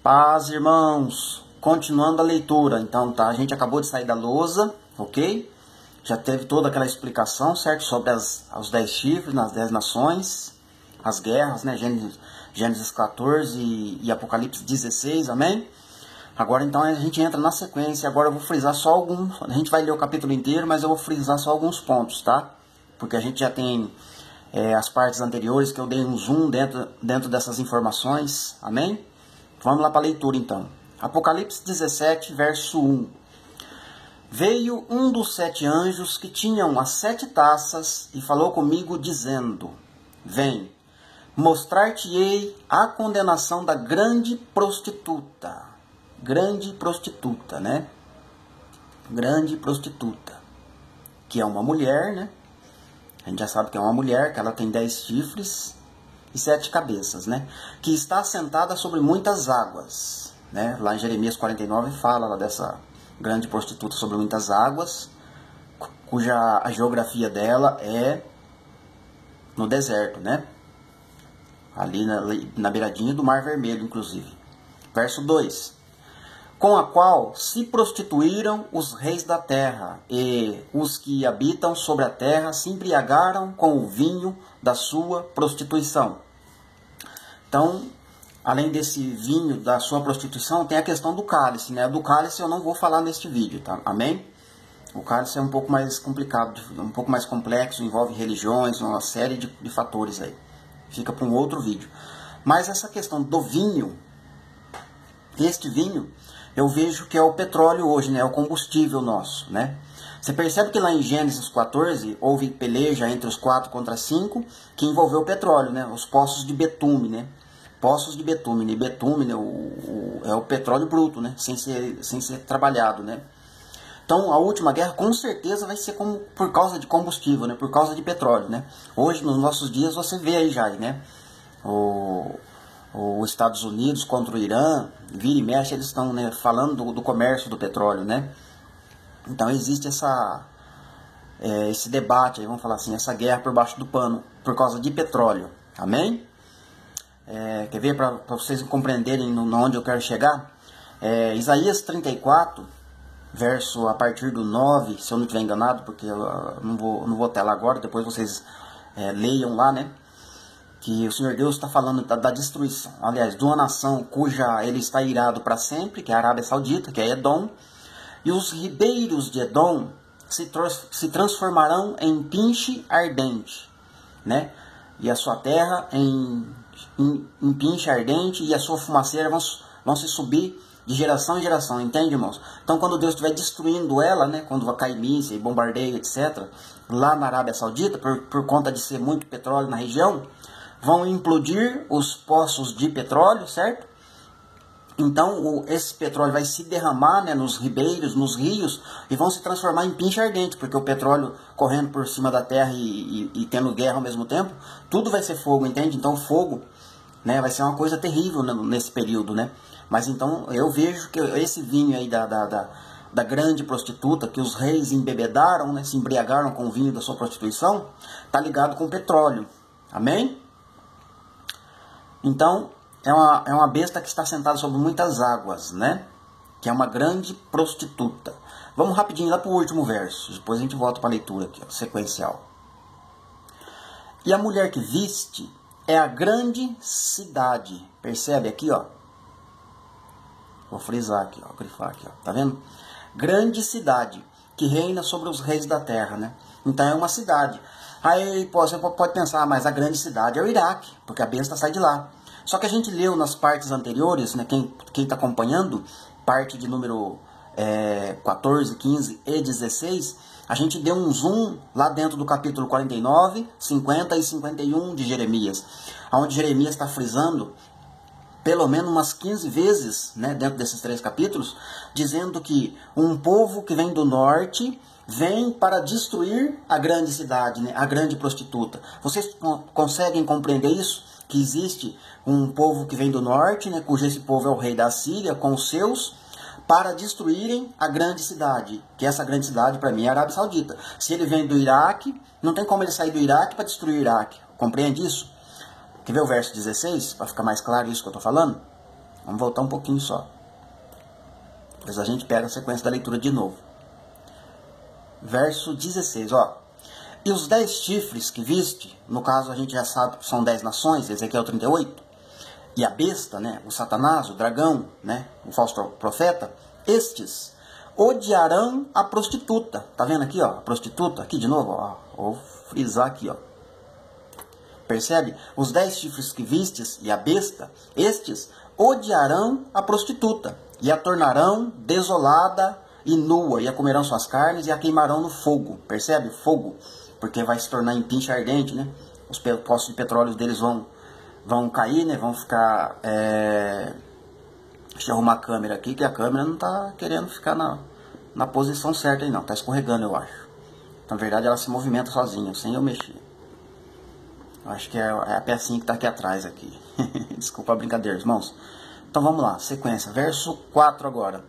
Paz, irmãos. Continuando a leitura, então, tá? A gente acabou de sair da lousa, ok? Já teve toda aquela explicação, certo? Sobre os 10 chifres, nas 10 nações, as guerras, né? Gênesis 14 e Apocalipse 16, amém? Agora, então, a gente entra na sequência. Agora eu vou frisar só alguns. A gente vai ler o capítulo inteiro, mas eu vou frisar só alguns pontos, tá? Porque a gente já tem as partes anteriores que eu dei um zoom dentro dessas informações, amém? Vamos lá para a leitura, então. Apocalipse 17, verso 1. Veio um dos 7 anjos que tinham as 7 taças e falou comigo, dizendo: Vem, mostrar-te-ei a condenação da grande prostituta. Grande prostituta, né? Grande prostituta. Que é uma mulher, né? A gente já sabe que é uma mulher, que ela tem 10 chifres e 7 cabeças, né? Que está assentada sobre muitas águas, né? Lá em Jeremias 49 fala lá dessa grande prostituta sobre muitas águas, cuja a geografia dela é no deserto, né? Ali na beiradinha do Mar Vermelho, inclusive. Verso 2. Com a qual se prostituíram os reis da terra, e os que habitam sobre a terra se embriagaram com o vinho da sua prostituição. Então, além desse vinho da sua prostituição, tem a questão do cálice, né? Do cálice eu não vou falar neste vídeo, tá? Amém? O cálice é um pouco mais complicado, um pouco mais complexo, envolve religiões, uma série de fatores aí. Fica para um outro vídeo. Mas essa questão do vinho, este vinho, eu vejo que é o petróleo hoje, né? É o combustível nosso, né? Você percebe que lá em Gênesis 14 houve peleja entre os 4 contra 5, que envolveu o petróleo, né? Os poços de betume, né? Poços de betume, né? Betume, né? É o petróleo bruto, né? Sem ser trabalhado, né? Então, a última guerra com certeza vai ser por causa de combustível, né? Por causa de petróleo, né? Hoje, nos nossos dias, você vê aí já, né? Os Estados Unidos contra o Irã, vira e mexe, eles estão, né, falando do comércio do petróleo, né? Então, existe esse debate, aí, vamos falar assim, essa guerra por baixo do pano, por causa de petróleo, amém? Quer ver, para vocês compreenderem onde eu quero chegar? Isaías 34, verso a partir do 9, se eu não estiver enganado, porque eu não vou até lá agora, depois vocês leiam lá, né? Que o Senhor Deus está falando da destruição, aliás, de uma nação cuja ele está irado para sempre, que é a Arábia Saudita, que é Edom, e os ribeiros de Edom se transformarão em pinche ardente, né? E a sua terra em pinche ardente, e a sua fumaceira vão se subir de geração em geração, entende, irmãos? Então, quando Deus estiver destruindo ela, né, quando vai cair mísseis, bombardeio, etc., lá na Arábia Saudita, por conta de ser muito petróleo na região, vão implodir os poços de petróleo, certo? Então, esse petróleo vai se derramar, né, nos ribeiros, nos rios, e vão se transformar em pinche ardente, porque o petróleo correndo por cima da terra e tendo guerra ao mesmo tempo, tudo vai ser fogo, entende? Então, fogo, né, vai ser uma coisa terrível, né, nesse período, né? Mas então, eu vejo que esse vinho aí da grande prostituta, que os reis embebedaram, né, se embriagaram com o vinho da sua prostituição, está ligado com o petróleo, amém? Então, é uma besta que está sentada sobre muitas águas, né? Que é uma grande prostituta. Vamos rapidinho lá para o último verso. Depois a gente volta para a leitura aqui, ó, sequencial. E a mulher que viste é a grande cidade. Percebe aqui, ó? Vou frisar aqui, ó, grifar aqui, ó. Tá vendo? Grande cidade que reina sobre os reis da terra, né? Então é uma cidade. Aí você pode pensar, mas a grande cidade é o Iraque, porque a besta sai de lá. Só que a gente leu nas partes anteriores, né, quem está acompanhando, parte de número 14, 15 e 16, a gente deu um zoom lá dentro do capítulo 49, 50 e 51 de Jeremias, onde Jeremias está frisando pelo menos umas 15 vezes, né, dentro desses 3 capítulos, dizendo que um povo que vem do norte vem para destruir a grande cidade, né, a grande prostituta. Vocês conseguem compreender isso? Que existe um povo que vem do norte, né, cujo esse povo é o rei da Síria, com os seus, para destruírem a grande cidade, que essa grande cidade para mim é a Arábia Saudita. Se ele vem do Iraque, não tem como ele sair do Iraque para destruir o Iraque. Compreende isso? Quer ver o verso 16, para ficar mais claro isso que eu estou falando? Vamos voltar um pouquinho só. Depois a gente pega a sequência da leitura de novo. Verso 16, ó. E os 10 chifres que viste, no caso a gente já sabe que são 10 nações, Ezequiel 38, e a besta, né, o Satanás, o dragão, né, o falso profeta, estes odiarão a prostituta. Tá vendo aqui, ó, a prostituta? Aqui de novo, ó, vou frisar aqui, ó. Percebe? Os 10 chifres que vistes e a besta, estes odiarão a prostituta e a tornarão desolada e nua, e a comerão suas carnes e a queimarão no fogo. Percebe? Fogo, porque vai se tornar em pinche ardente, né? Os poços de petróleo deles vão cair, né? Vão ficar... Deixa eu arrumar a câmera aqui, que a câmera não tá querendo ficar na posição certa aí não. Tá escorregando, eu acho. Na verdade, ela se movimenta sozinha, sem eu mexer. Eu acho que é a pecinha que tá aqui atrás aqui. Desculpa a brincadeira, irmãos. Então vamos lá, sequência. Verso 4 agora.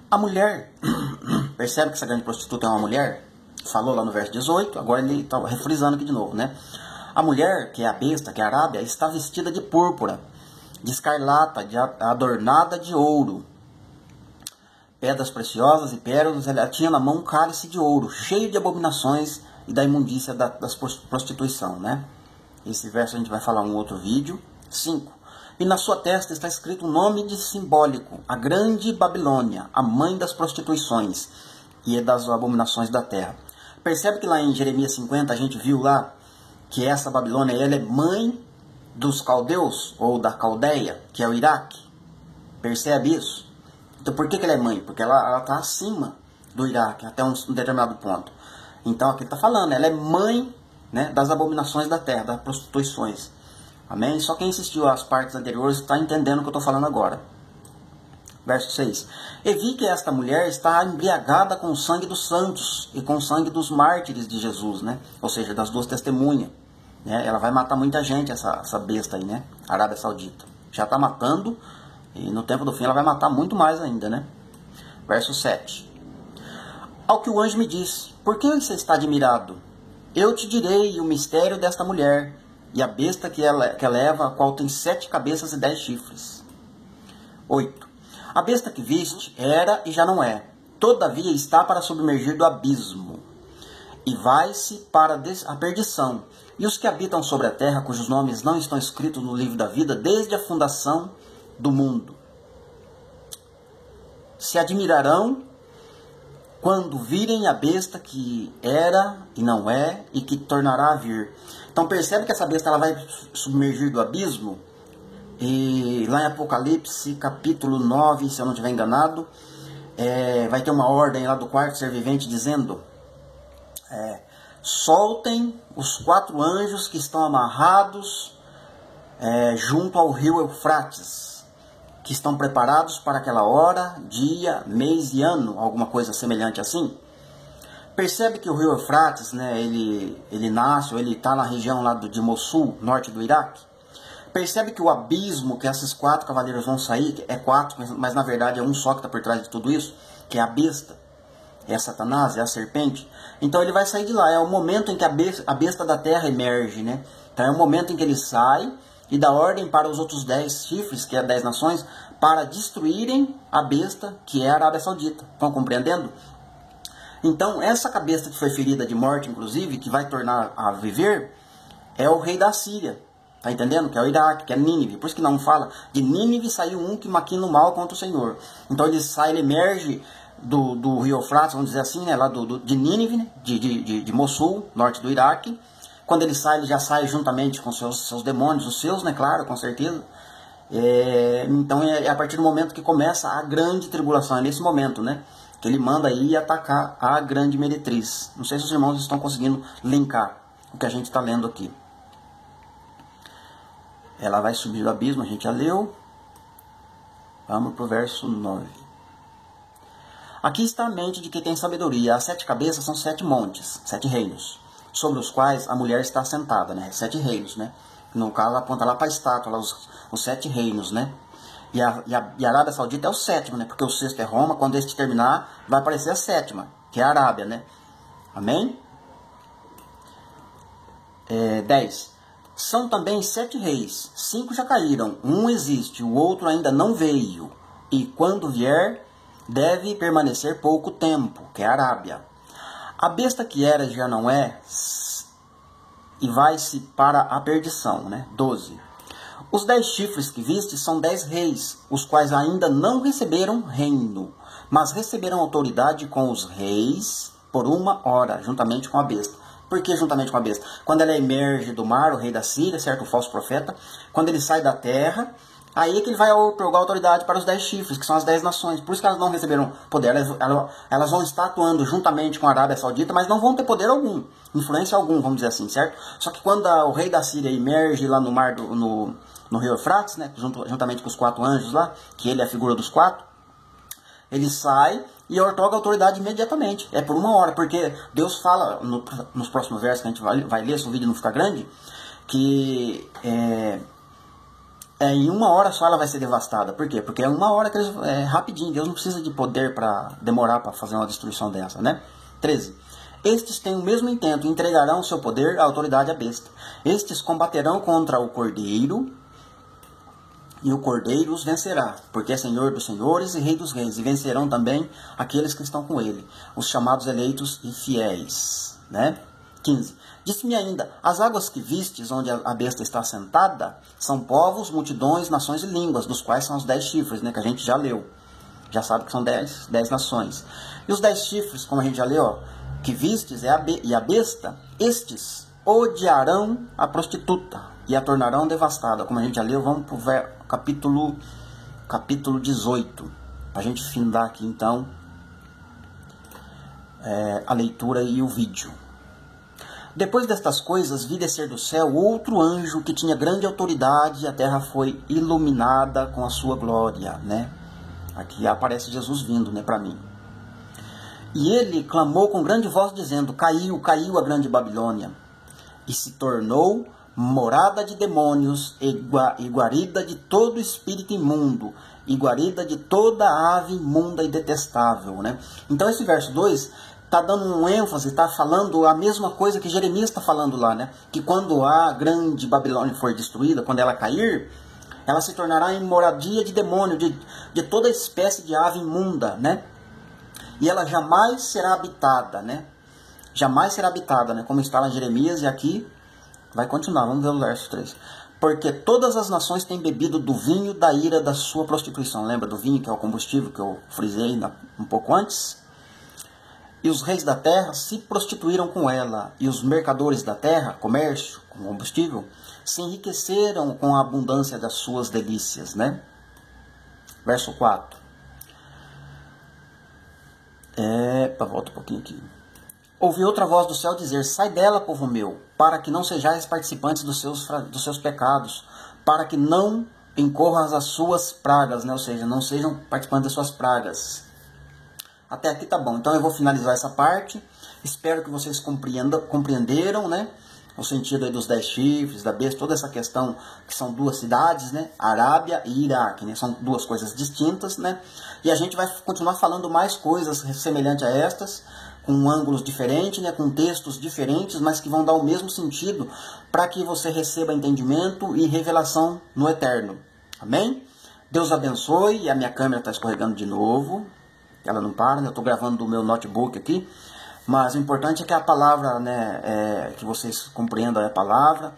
A mulher, percebe que essa grande prostituta é uma mulher? Falou lá no verso 18, agora ele está refrisando aqui de novo, né? A mulher, que é a besta, que é a Arábia, está vestida de púrpura, de escarlata, adornada de ouro, pedras preciosas e pérolas. Ela tinha na mão um cálice de ouro, cheio de abominações e da imundícia das prostituição, né? Esse verso a gente vai falar em um outro vídeo. 5. E na sua testa está escrito um nome de simbólico, a grande Babilônia, a mãe das prostituições e das abominações da terra. Percebe que lá em Jeremias 50 a gente viu lá que essa Babilônia ela é mãe dos caldeus, ou da Caldeia, que é o Iraque. Percebe isso? Então por que ela é mãe? Porque ela está acima do Iraque, até um determinado ponto. Então aqui está falando, ela é mãe, né, das abominações da terra, das prostituições. Amém? Só quem assistiu às partes anteriores está entendendo o que eu estou falando agora. Verso 6. E vi que esta mulher está embriagada com o sangue dos santos e com o sangue dos mártires de Jesus, né? Ou seja, das 2 testemunhas. Né? Ela vai matar muita gente, essa besta aí, né? Arábia Saudita. Já está matando e no tempo do fim ela vai matar muito mais ainda, né? Verso 7. Ao que o anjo me disse, por que você está admirado? Eu te direi o mistério desta mulher e a besta que leva, a qual tem 7 cabeças e 10 chifres. 8. A besta que viste era e já não é, todavia está para submergir do abismo, e vai-se para a perdição. E os que habitam sobre a terra, cujos nomes não estão escritos no livro da vida, desde a fundação do mundo, se admirarão quando virem a besta que era e não é, e que tornará a vir. Então percebe que essa besta ela vai submergir do abismo. E lá em Apocalipse, capítulo 9, se eu não estiver enganado, vai ter uma ordem lá do quarto ser vivente dizendo, soltem os 4 anjos que estão amarrados junto ao rio Eufrates, que estão preparados para aquela hora, dia, mês e ano, alguma coisa semelhante assim. Percebe que o rio Eufrates, né, ele nasce, ou ele está na região lá de Mossul, norte do Iraque. Percebe que o abismo que esses 4 cavaleiros vão sair, é 4, mas na verdade é um só que está por trás de tudo isso, que é a besta, é Satanás, é a serpente. Então ele vai sair de lá, é o momento em que a besta da terra emerge, né? Então é o momento em que ele sai e dá ordem para os outros 10 chifres, que é 10 nações, para destruírem a besta, que é a Arábia Saudita. Estão compreendendo? Então essa cabeça que foi ferida de morte, inclusive, que vai tornar a viver, é o rei da Síria. Tá entendendo? Que é o Iraque, que é Nínive. Por isso que não fala de Nínive saiu um que maquina o mal contra o Senhor. Então ele sai, ele emerge do rio Eufrates, vamos dizer assim, né? Lá de Nínive, né? de Mossul, norte do Iraque. Quando ele já sai juntamente com seus demônios, os seus, né? Claro, com certeza. Então é a partir do momento que começa a grande tribulação. É nesse momento, né? Que ele manda ir atacar a grande meretriz. Não sei se os irmãos estão conseguindo linkar o que a gente está lendo aqui. Ela vai subir do abismo, a gente já leu. Vamos para o verso 9. Aqui está a mente de quem tem sabedoria. As 7 cabeças são 7 montes, 7 reinos, sobre os quais a mulher está sentada, né? 7 reinos, né? No caso, aponta lá para a estátua, lá os 7 reinos, né? E a Arábia Saudita é o 7º, né? Porque o 6º é Roma. Quando este terminar, vai aparecer a 7ª, que é a Arábia, né? Amém? 10. São também 7 reis, 5 já caíram, um existe, o outro ainda não veio, e quando vier, deve permanecer pouco tempo, que é a Arábia. A besta que era já não é, e vai-se para a perdição, né? 12. Os 10 chifres que viste são 10 reis, os quais ainda não receberam reino, mas receberam autoridade com os reis por 1 hora, juntamente com a besta. Por que juntamente com a besta? Quando ela emerge do mar, o rei da Síria, certo? O falso profeta, quando ele sai da terra, aí é que ele vai otorgar autoridade para os 10 chifres, que são as 10 nações. Por isso que elas não receberam poder. Elas vão estar atuando juntamente com a Arábia Saudita, mas não vão ter poder algum, influência algum, vamos dizer assim, certo? Só que quando o rei da Síria emerge lá no mar, no rio Eufrates, né? Juntamente com os 4 anjos lá, que ele é a figura dos 4, ele sai e otorga autoridade imediatamente. É por 1 hora, porque Deus fala nos próximos versos que a gente vai ler, se o vídeo não ficar grande, que em 1 hora só ela vai ser devastada. Por quê? Porque é 1 hora que rapidinho. Deus não precisa de poder para demorar para fazer uma destruição dessa, né? 13. Estes têm o mesmo intento, entregarão o seu poder à autoridade à besta. Estes combaterão contra o Cordeiro, e o Cordeiro os vencerá, porque é Senhor dos senhores e Rei dos reis, e vencerão também aqueles que estão com ele, os chamados eleitos e fiéis. Né? 15. Disse-me ainda, as águas que vistes, onde a besta está sentada, são povos, multidões, nações e línguas, dos quais são os 10 chifres, né, que a gente já leu. Já sabe que são 10 nações. E os 10 chifres, como a gente já leu, ó, que vistes e a besta, estes odiarão a prostituta e a tornarão devastada. Como a gente já leu, vamos para o capítulo 18. Para a gente findar aqui, então, a leitura e o vídeo. Depois destas coisas, vi descer do céu outro anjo que tinha grande autoridade, e a terra foi iluminada com a sua glória. Né? Aqui aparece Jesus vindo, né, para mim. E ele clamou com grande voz, dizendo, caiu, caiu a grande Babilônia, e se tornou morada de demônios, e guarida de todo espírito imundo, e guarida de toda ave imunda e detestável. Né? Então esse verso 2 está dando um ênfase, está falando a mesma coisa que Jeremias está falando lá, né? Que quando a grande Babilônia for destruída, quando ela cair, ela se tornará em moradia de demônio, de toda espécie de ave imunda, né? E ela jamais será habitada, né? Jamais será habitada, né? Como está lá em Jeremias, e aqui vai continuar, vamos ver o verso 3. Porque todas as nações têm bebido do vinho da ira da sua prostituição. Lembra do vinho, que é o combustível que eu frisei um pouco antes? E os reis da terra se prostituíram com ela, e os mercadores da terra, comércio com combustível, se enriqueceram com a abundância das suas delícias. Né? Verso 4. Volta um pouquinho aqui. Ouvi outra voz do céu dizer, sai dela, povo meu, para que não sejais participantes dos seus pecados, para que não incorras as suas pragas, né? Ou seja, não sejam participantes das suas pragas. Até aqui tá bom, então eu vou finalizar essa parte. Espero que vocês compreenderam, né? O sentido aí dos 10 chifres, da besta, toda essa questão que são 2 cidades, né? Arábia e Iraque, né? São 2 coisas distintas, né? E a gente vai continuar falando mais coisas semelhantes a estas, com ângulos diferentes, né? Com textos diferentes, mas que vão dar o mesmo sentido para que você receba entendimento e revelação no eterno. Amém? Deus abençoe. E a minha câmera está escorregando de novo. Ela não para, né? Eu estou gravando do meu notebook aqui. Mas o importante é que a palavra, né, que vocês compreendam a palavra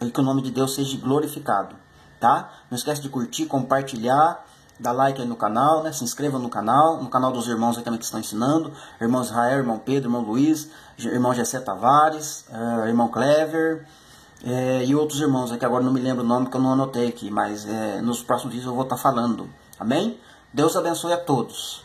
e que o nome de Deus seja glorificado, tá? Não esquece de curtir, compartilhar, dar like aí no canal, né? Se inscreva no canal dos irmãos aí também que estão ensinando, irmão Israel, irmão Pedro, irmão Luiz, irmão Gessé Tavares, irmão Clever, e outros irmãos aqui, agora não me lembro o nome que eu não anotei aqui, mas nos próximos vídeos eu vou estar falando, amém? Deus abençoe a todos.